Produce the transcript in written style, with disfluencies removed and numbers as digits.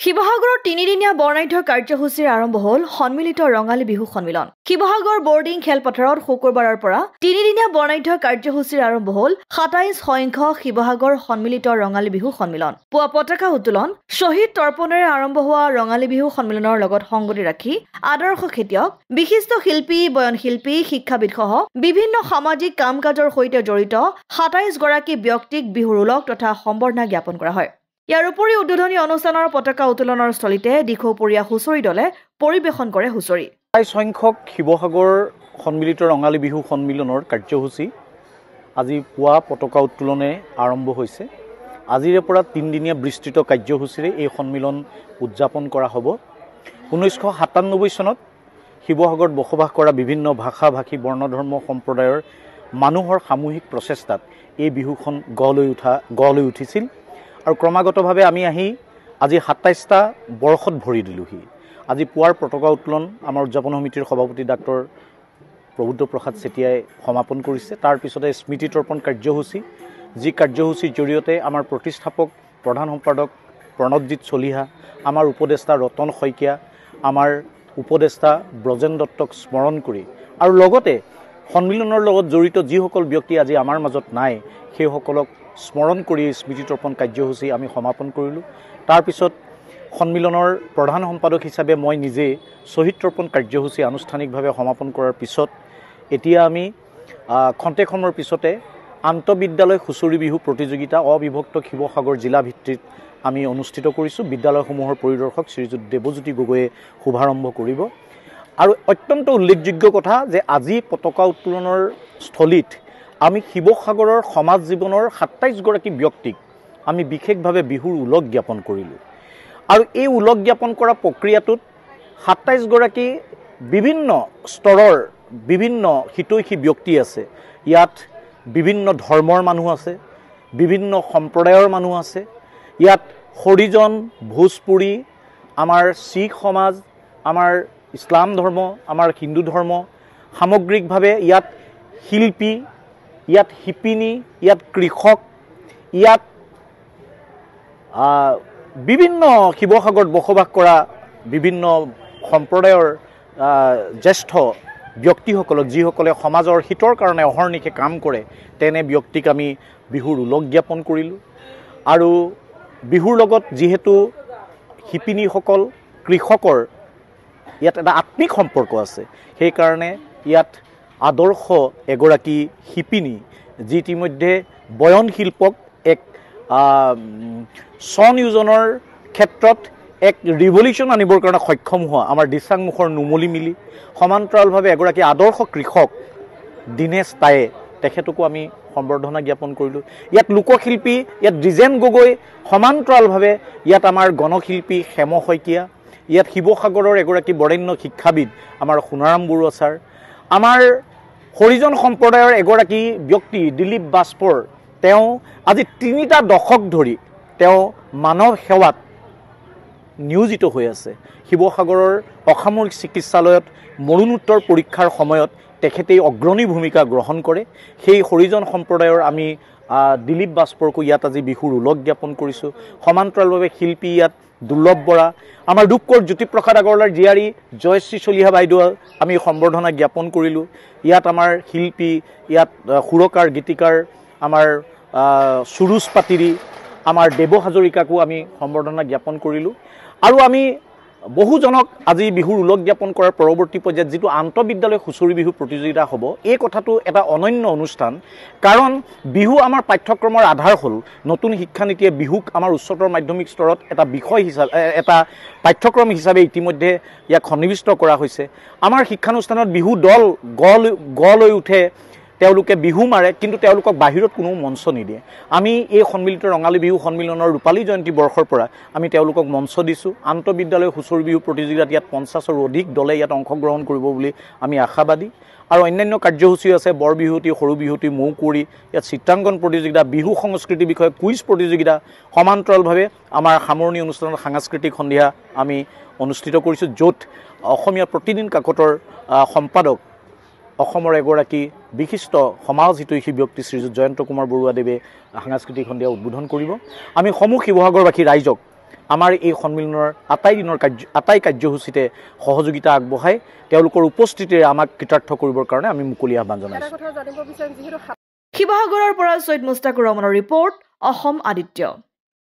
শিৱসাগৰৰ তিনিদিনীয়া বৰ্ণাঢ্য কাৰ্যসূচীৰ আৰম্ভ হ'ল সন্মিলিত ৰঙালী বিহু সন্মিলন। শিৱসাগৰ বৰ্ডিং খেলপথাৰত শুকুৰবাৰৰ পৰা তিনিদিনীয়া বৰ্ণাঢ্য কাৰ্যসূচীৰ আৰম্ভ হ'ল ২৭ সংখ্যক শিৱসাগৰ সন্মিলিত ৰঙালী বিহু সন্মিলন। পুৱা পতাকা উত্তোলন, শ্বহীদ তৰ্পণেৰে আৰম্ভ হোৱা ৰঙালী বিহু সন্মিলনৰ লগত সংগতি ৰাখি আদৰ্শ খেতিয়ক, বিশিষ্ট শিল্পী, বয়নশিল্পী, শিক্ষাবিদসহ বিভিন্ন সামাজিক কাম কাজৰ সৈতে জড়িত ২৭ গৰাকী ব্যক্তিক বিহুৰ ওলগ তথা সম্বৰ্ধনা জ্ঞাপন কৰা হয়। ইয়াৰ উপৰি উদ্বোধনী অনুষ্ঠানৰ পতাকা উত্তোলনৰ স্থলীতে দীঘপৰীয়া হুঁচৰি দলে পৰিৱেশন কৰে হুঁচৰি। ২৭ সংখ্যক শিৱসাগৰ সন্মিলিত ৰঙালী বিহু সন্মিলনৰ কাৰ্যসূচী আজি পুৱা পতাকা উত্তোলনে আৰম্ভ হৈছে। আজিৰে পৰা তিনিদিনীয়া বিস্তৃত কাৰ্যসূচীৰে এই সন্মিলন উদযাপন কৰা হ'ব। ১৯৯৭ চনত শিৱসাগৰত বসবাস কৰা বিভিন্ন ভাষা ভাষী বৰ্ণধৰ্ম সম্প্ৰদায়ৰ মানুহৰ সামূহিক প্ৰচেষ্টাত এই বিহুখন গঢ় লৈ উঠিছিল আৰু ক্ৰমাগতভাৱে আমি আহি আজি ২৭টা বৰ্ষত ভৰি দিলোহি। আজি পুৱাৰ পতাকা উত্তোলন আমাৰ উদযাপন সমিতিৰ সভাপতি ডাক্তৰ প্ৰভুদ্ৰ প্ৰসাদ চেতিয়াই সমাপন কৰিছে। তাৰ পিছতে স্মৃতি তৰ্পণ কাৰ্যসূচী, যি কাৰ্যসূচীৰ জৰিয়তে আমাৰ প্ৰতিষ্ঠাপক প্ৰধান সম্পাদক প্ৰণৱজিৎ চলিহা, আমাৰ উপদেষ্টা ৰতন শইকীয়া, আমাৰ উপদেষ্টা ব্ৰজেন দত্তক স্মৰণ কৰি আৰু লগতে সন্মিলনৰ লগত জড়িত যিসকল ব্যক্তি আজি আমাৰ মাজত নাই সেইসকলক স্মৰণ কৰি স্মৃতি তৰ্পণ কাৰ্যসূচী আমি সমাপন কৰিলোঁ। তাৰপিছত সন্মিলনৰ প্ৰধান সম্পাদক হিচাপে মই নিজে শ্বহীদ তৰ্পণ কাৰ্যসূচী আনুষ্ঠানিকভাৱে সমাপন কৰাৰ পিছত এতিয়া আমি খন্তেক সময়ৰ পিছতে আন্তঃবিদ্যালয় হুঁচৰি বিহু প্ৰতিযোগিতা অবিভক্ত শিৱসাগৰ জিলা ভিত্তিত আমি অনুষ্ঠিত কৰিছোঁ। বিদ্যালয়সমূহৰ পৰিদৰ্শক শ্ৰীযুত দেৱজ্যোতি গগৈয়ে শুভাৰম্ভ কৰিব। আৰু অত্যন্ত উল্লেখযোগ্য কথা যে আজি পতাকা উত্তোলনৰ স্থলীত আমি শিৱসাগৰৰ সমাজ জীৱনৰ ২৭ গৰাকী ব্যক্তিক আমি বিশেষভাৱে বিহুৰ ওলগ জ্ঞাপন কৰিলোঁ। আৰু এই ওলগ জ্ঞাপন কৰা প্ৰক্ৰিয়াটোত ২৭ গৰাকী বিভিন্ন স্তৰৰ বিভিন্ন হিতৈষী ব্যক্তি আছে। ইয়াত বিভিন্ন ধৰ্মৰ মানুহ আছে, বিভিন্ন সম্প্ৰদায়ৰ মানুহ আছে। ইয়াত হৰিজন, ভোজপুৰী, আমাৰ শিখ সমাজ, আমাৰ ইছলাম ধৰ্ম, আমাৰ হিন্দু ধৰ্ম, সামগ্ৰিকভাৱে ইয়াত শিল্পী, ইয়াত শিপিনী, ইয়াত কৃষক, ইয়াত বিভিন্ন শিৱসাগৰত বসবাস কৰা বিভিন্ন সম্প্ৰদায়ৰ জ্যেষ্ঠ ব্যক্তিসকলক, যিসকলে সমাজৰ হিতৰ কাৰণে অহৰ্নিশে কাম কৰে, তেনে ব্যক্তিক আমি বিহুৰ ওলগ জ্ঞাপন কৰিলোঁ। আৰু বিহুৰ লগত যিহেতু শিপিনীসকল, কৃষকৰ ইয়াত এটা আত্মিক সম্পৰ্ক আছে, সেইকাৰণে ইয়াত আদৰ্শ এগৰাকী শিপিনী, যি ইতিমধ্যে বয়ন শিল্পক এক স্বনিয়োজনৰ ক্ষেত্ৰত এক ৰিভলিউশ্যন আনিবৰ কাৰণে সক্ষম হোৱা আমাৰ দিচাং মুখৰ নুমলী মিলি, সমান্তৰালভাৱে এগৰাকী আদৰ্শ কৃষক দীনেশ টায়ে, তেখেতকো আমি সম্বৰ্ধনা জ্ঞাপন কৰিলোঁ। ইয়াত লোকশিল্পী, ইয়াত দ্বিজেন গগৈ, সমান্তৰালভাৱে ইয়াত আমাৰ গণশিল্পী হেম শইকীয়া, ইয়াত শিৱসাগৰৰ এগৰাকী বৰেণ্য শিক্ষাবিদ আমাৰ সোণাৰাম বৰুৱা ছাৰ, আমাৰ হৰিজন সম্প্ৰদায়ৰ এগৰাকী ব্যক্তি দিলীপ বাজপৰ, তেওঁ আজি ৩টা দশক ধৰি তেওঁ মানৱ সেৱাত নিয়োজিত হৈ আছে। শিৱসাগৰৰ অসামৰিক চিকিৎসালয়ত মৰণোত্তৰ পৰীক্ষাৰ সময়ত তেখেতেই অগ্ৰণী ভূমিকা গ্ৰহণ কৰে। সেই হৰিজন সম্প্ৰদায়ৰ আমি দিলীপ বাজপৰকো ইয়াত আজি বিহুৰ ওলগ জ্ঞাপন কৰিছোঁ। সমান্তৰালভাৱে শিল্পী ইয়াত দুৰ্লভ বৰা, আমাৰ ৰূপকোঁৱৰ জ্যোতিপ্ৰসাদ আগৰৱালাৰ জীয়াৰী জয়শ্ৰী চলিহা বাইদেউ আমি সম্বৰ্ধনা জ্ঞাপন কৰিলোঁ। ইয়াত আমাৰ শিল্পী, ইয়াত সুৰকাৰ গীতিকাৰ আমাৰ সুৰুজ পাতিৰি, আমাৰ দেৱ হাজৰিকাকো আমি সম্বৰ্ধনা জ্ঞাপন কৰিলোঁ। আৰু আমি বহুজনক আজি বিহুৰ ওলগ জ্ঞাপন কৰাৰ পৰৱৰ্তী পৰ্যায়ত যিটো আন্তঃবিদ্যালয় হুঁচৰি বিহু প্ৰতিযোগিতা হ'ব, এই কথাটো এটা অনন্য অনুষ্ঠান। কাৰণ বিহু আমাৰ পাঠ্যক্ৰমৰ আধাৰ হ'ল। নতুন শিক্ষানীতিয়ে বিহুক আমাৰ উচ্চতৰ মাধ্যমিক স্তৰত এটা বিষয় হিচাপে, এটা পাঠ্যক্ৰম হিচাপে ইতিমধ্যে ইয়াক সন্নিৱিষ্ট কৰা হৈছে। আমাৰ শিক্ষানুষ্ঠানত বিহু দল গঢ় লৈ উঠে, তেওঁলোকে বিহু মাৰে, কিন্তু তেওঁলোকক বাহিৰত কোনো মঞ্চ নিদিয়ে। আমি এই সন্মিলিত ৰঙালী বিহু সন্মিলনৰ ৰূপালী জয়ন্তী বৰ্ষৰ পৰা আমি তেওঁলোকক মঞ্চ দিছোঁ। আন্তঃবিদ্যালয় হুঁচৰি বিহু প্ৰতিযোগিতাত ইয়াত ৫০ৰো অধিক দলে ইয়াত অংশগ্ৰহণ কৰিব বুলি আমি আশাবাদী। আৰু অন্যান্য কাৰ্যসূচী আছে, বৰ বিহুৱতী, সৰু বিহুৱতী, মৌ কুঁৱৰী, ইয়াত চিত্ৰাংকন প্ৰতিযোগিতা, বিহু সংস্কৃতিৰ বিষয়ে কুইজ প্ৰতিযোগিতা, সমান্তৰালভাৱে আমাৰ সামৰণি অনুষ্ঠানত সাংস্কৃতিক সন্ধিয়া আমি অনুষ্ঠিত কৰিছোঁ, য'ত অসমীয়া প্ৰতিদিন কাকতৰ সম্পাদক, অসমৰ এগৰাকী বিশিষ্ট সমাজ হিতৈষী ব্যক্তি শ্ৰীযুত জয়ন্ত কুমাৰ বৰুৱাদেৱে সাংস্কৃতিক সন্ধিয়া উদ্বোধন কৰিব। আমি সমূহ শিৱসাগৰবাসী ৰাইজক আমাৰ এই সন্মিলনৰ আটাই কাৰ্যসূচীতে সহযোগিতা আগবঢ়াই তেওঁলোকৰ উপস্থিতিৰে আমাক কৃতাৰ্থ কৰিবৰ কাৰণে আমি মুকলি আহ্বান জনাইছোঁ। শিৱসাগৰৰ পৰা ছৈয়দ মুস্তাকুৰ ৰহমানৰ ৰিপৰ্ট, অসম আদিত্য।